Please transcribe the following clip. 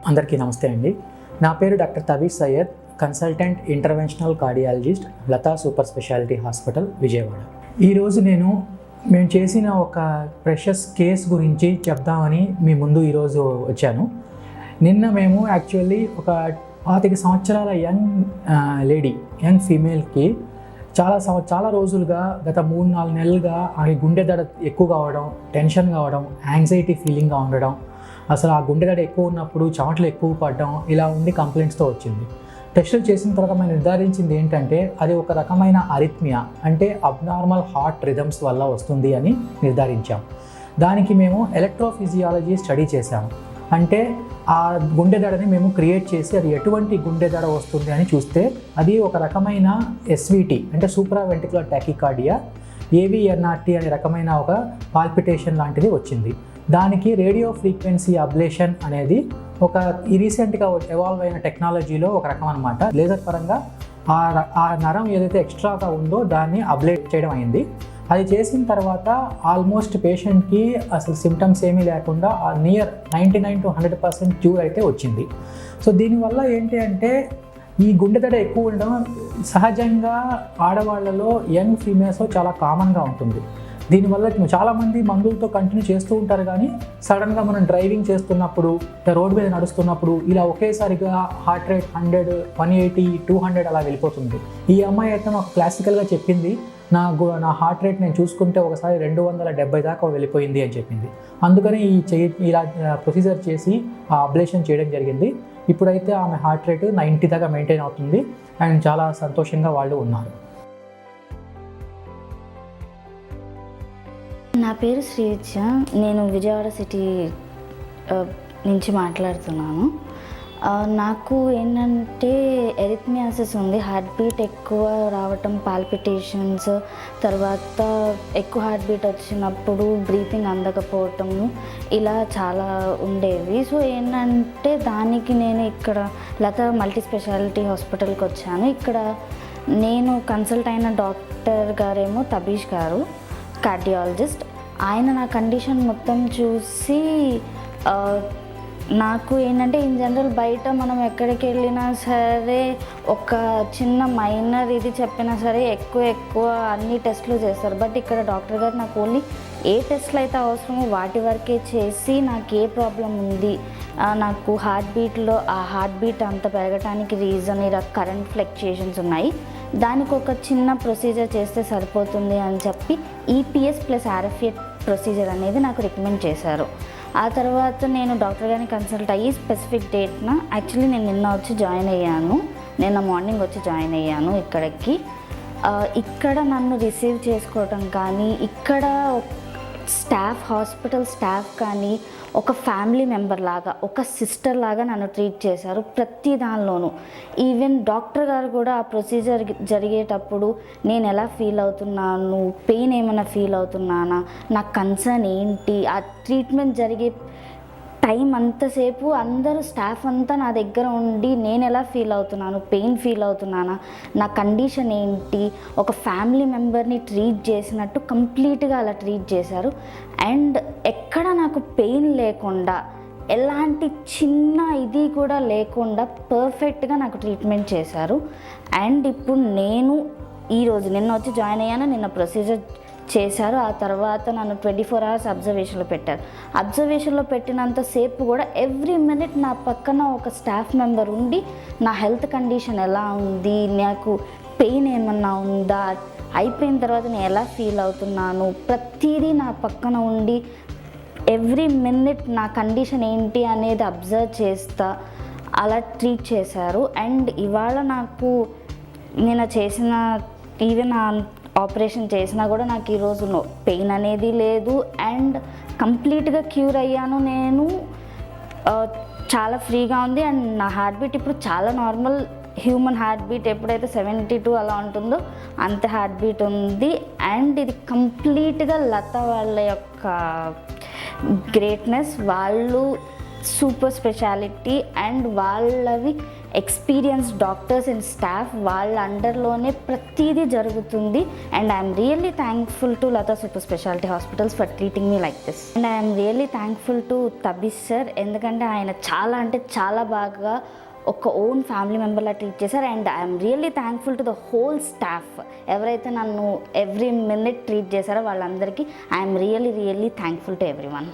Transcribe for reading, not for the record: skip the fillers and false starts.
అందరికీ నమస్తే అండి. నా పేరు doctor Tabeer Syed, consultant interventional cardiologist, Latha super speciality hospital, Vijayawada. ఈరోజు మేము చేసిన ఒక ప్రెషస్ కేస్ గురించి చెప్దామని మీ ముందు ఈరోజు వచ్చాను. నిన్న మేము యాక్చువల్లీ ఒక 25 సంవత్సరాల యంగ్ ఫీమేల్కి చాలా రోజులుగా గత 3-4 నెలలుగా ఆమె గుండె దడ ఎక్కువ కావడం, టెన్షన్ కావడం, యాంగ్జైటీ ఫీలింగ్గా ఉండడం, అసలు ఆ గుండె దడ ఎక్కువ ఉన్నప్పుడు చెమటలు ఎక్కువ పడడం, ఇలా ఉండి కంప్లైంట్స్తో వచ్చింది. టెస్టులు చేసిన తర్వాత మేము నిర్ధారించింది ఏంటంటే అది ఒక రకమైన అరిథ్మియా, అంటే అబ్నార్మల్ హార్ట్ రిథమ్స్ వల్ల వస్తుంది అని నిర్ధారించాం. దానికి మేము ఎలక్ట్రోఫిజియాలజీ స్టడీ చేశాము. అంటే ఆ గుండె దడని మేము క్రియేట్ చేసి అది ఎటువంటి గుండె దడ వస్తుంది అని చూస్తే అది ఒక రకమైన ఎస్విటి, అంటే సూప్రా వెంట్రికులర్ టాకికార్డియా, ఏవిఎన్ఆర్టీ అనే రకమైన ఒక పాల్పిటేషన్ లాంటిది వచ్చింది. దానికి రేడియో ఫ్రీక్వెన్సీ అబ్లేషన్ అనేది ఒక రీసెంట్గా ఎవాల్వ్ అయిన టెక్నాలజీలో ఒక రకం అనమాట. లేజర్ పరంగా ఆ నరం ఏదైతే ఎక్స్ట్రాగా ఉందో దాన్ని అబ్లేట్ చేయడం అయింది. అది చేసిన తర్వాత ఆల్మోస్ట్ పేషెంట్కి అసలు సిమ్టమ్స్ ఏమీ లేకుండా నియర్ 99 to 100% క్యూర్ అయితే వచ్చింది. సో దీనివల్ల ఏంటి అంటే ఈ గుండె దడ ఎక్కువ ఉండడం సహజంగా ఆడవాళ్ళలో యంగ్ ఫీమేల్స్లో చాలా కామన్గా ఉంటుంది. దీనివల్ల చాలామంది మందులతో కంటిన్యూ చేస్తూ ఉంటారు, కానీ సడన్గా మనం డ్రైవింగ్ చేస్తున్నప్పుడు, రోడ్డు మీద నడుస్తున్నప్పుడు ఇలా ఒకేసారిగా హార్ట్ రేట్ 100, 180, 200 అలా వెళ్ళిపోతుంది. ఈ అమ్మాయి అయితే మాకు క్లాసికల్గా చెప్పింది, నా హార్ట్ రేట్ నేను చూసుకుంటే ఒకసారి 270 దాకా వెళ్ళిపోయింది అని చెప్పింది. అందుకని ఇలా ప్రొసీజర్ చేసి ఆ అబ్లేషన్ చేయడం జరిగింది. ఇప్పుడైతే ఆమె హార్ట్ రేట్ 90 దాకా మెయింటైన్ అవుతుంది అండ్ చాలా సంతోషంగా వాళ్ళు ఉన్నారు. నా పేరు శ్రీవిద్య, నేను విజయవాడ సిటీ నుంచి మాట్లాడుతున్నాను. నాకు ఏంటంటే ఎరిథ్మియాసిస్ ఉంది, హార్ట్ బీట్ ఎక్కువ రావటం, పాల్పిటేషన్స్, తర్వాత ఎక్కువ హార్ట్ బీట్ వచ్చినప్పుడు బ్రీతింగ్ అందకపోవటము, ఇలా చాలా ఉండేవి. సో ఏంటంటే దానికి నేను ఇక్కడ లతా మల్టీ స్పెషాలిటీ హాస్పిటల్కి వచ్చాను. ఇక్కడ నేను కన్సల్ట్ అయిన డాక్టర్ గారేమో తబీష్ గారు, కార్డియాలజిస్ట్. ఆయన నా కండిషన్ మొత్తం చూసి నాకు ఏంటంటే ఇన్ జనరల్ బయట మనం ఎక్కడికి వెళ్ళినా సరే ఒక చిన్న మైనర్ ఇది చెప్పినా సరే ఎక్కువ అన్ని టెస్టులు చేస్తారు. బట్ ఇక్కడ డాక్టర్ గారు నాకు ఓన్లీ ఏ టెస్ట్లు అయితే అవసరమో వాటి వరకే చేసి నాకు ఏ ప్రాబ్లం ఉంది, నాకు హార్ట్ బీట్లో ఆ హార్ట్ బీట్ అంత పెరగటానికి రీజన్ ఇలా కరెంట్ ఫ్లక్చుయేషన్స్ ఉన్నాయి, దానికి ఒక చిన్న ప్రొసీజర్ చేస్తే సరిపోతుంది అని చెప్పి ఈపీఎస్ ప్లస్ ఆర్ఎఫ్ఏ ప్రొసీజర్ అనేది నాకు రికమెండ్ చేశారు. ఆ తర్వాత నేను డాక్టర్ గారిని కన్సల్ట్ అయ్యి స్పెసిఫిక్ డేట్న యాక్చువల్లీ నేను నిన్న మార్నింగ్ వచ్చి జాయిన్ అయ్యాను ఇక్కడికి. ఇక్కడ నన్ను రిసీవ్ చేసుకోవటం కానీ, ఇక్కడ హాస్పిటల్ స్టాఫ్ కానీ ఒక ఫ్యామిలీ మెంబర్ లాగా, ఒక సిస్టర్ లాగా నన్ను ట్రీట్ చేశారు ప్రతి దానిలోనూ. ఈవెన్ డాక్టర్ గారు కూడా ఆ ప్రొసీజర్ జరిగేటప్పుడు నేను ఎలా ఫీల్ అవుతున్నాను, పెయిన్ ఏమైనా ఫీల్ అవుతున్నానా, నా కన్సర్న్ ఏంటి, ఆ ట్రీట్మెంట్ జరిగే టైం అంతసేపు అందరూ స్టాఫ్ అంతా నా దగ్గర ఉండి నేను ఎలా ఫీల్ అవుతున్నాను, పెయిన్ ఫీల్ అవుతున్నానా, నా కండిషన్ ఏంటి, ఒక ఫ్యామిలీ మెంబర్ని ట్రీట్ చేసినట్టు కంప్లీట్గా అలా ట్రీట్ చేశారు. అండ్ ఎక్కడ నాకు పెయిన్ లేకుండా, ఎలాంటి చిన్న ఇది కూడా లేకుండా పర్ఫెక్ట్గా నాకు ట్రీట్మెంట్ చేశారు. అండ్ ఇప్పుడు నిన్న వచ్చి జాయిన్ అయ్యాను, నిన్న ప్రొసీజర్ చేశారు. ఆ తర్వాత నన్ను 24 hours అబ్జర్వేషన్లో పెట్టారు. అబ్జర్వేషన్లో పెట్టినంతసేపు కూడా ఎవ్రీ మినిట్ నా పక్కన ఒక స్టాఫ్ మెంబర్ ఉండి నా హెల్త్ కండిషన్ ఎలా ఉంది, నాకు పెయిన్ ఏమన్నా ఉందా, అయిపోయిన తర్వాత నేను ఎలా ఫీల్ అవుతున్నాను, ప్రతిదీ నా పక్కన ఉండి ఎవ్రీ మినిట్ నా కండిషన్ ఏంటి అనేది అబ్జర్వ్ చేస్తా అలా ట్రీట్ చేశారు. అండ్ ఇవాళ నాకు నేను చేసిన ఈవెన్ ఆపరేషన్ చేసినా కూడా నాకు ఈరోజు పెయిన్ అనేది లేదు అండ్ కంప్లీట్గా క్యూర్ అయ్యాను. నేను చాలా ఫ్రీగా ఉంది అండ్ నా హార్ట్ బీట్ ఇప్పుడు చాలా నార్మల్ హ్యూమన్ హార్ట్ బీట్ ఎప్పుడైతే 72 అలా ఉంటుందో అంత హార్ట్ బీట్ ఉంది. అండ్ ఇది కంప్లీట్గా లత వాళ్ళ యొక్క గ్రేట్నెస్, వాళ్ళు సూపర్ స్పెషాలిటీ అండ్ వాళ్ళవి ఎక్స్పీరియన్స్ డాక్టర్స్ అండ్ స్టాఫ్ వాళ్ళ అండర్లోనే ప్రతిదీ జరుగుతుంది. And I'm really thankful to Latha super speciality hospitals for treating me like this. And I'm really thankful to Tabees sir, ఎందుకంటే ఆయన చాలా అంటే చాలా బాగా ఒక ఓన్ ఫ్యామిలీ మెంబర్లా ట్రీట్ చేశారు. And I'm really thankful to the whole staff, ఎవరైతే నన్ను ఎవ్రీ మినిట్ ట్రీట్ చేశారో వాళ్ళందరికీ I'm really thankful to every one.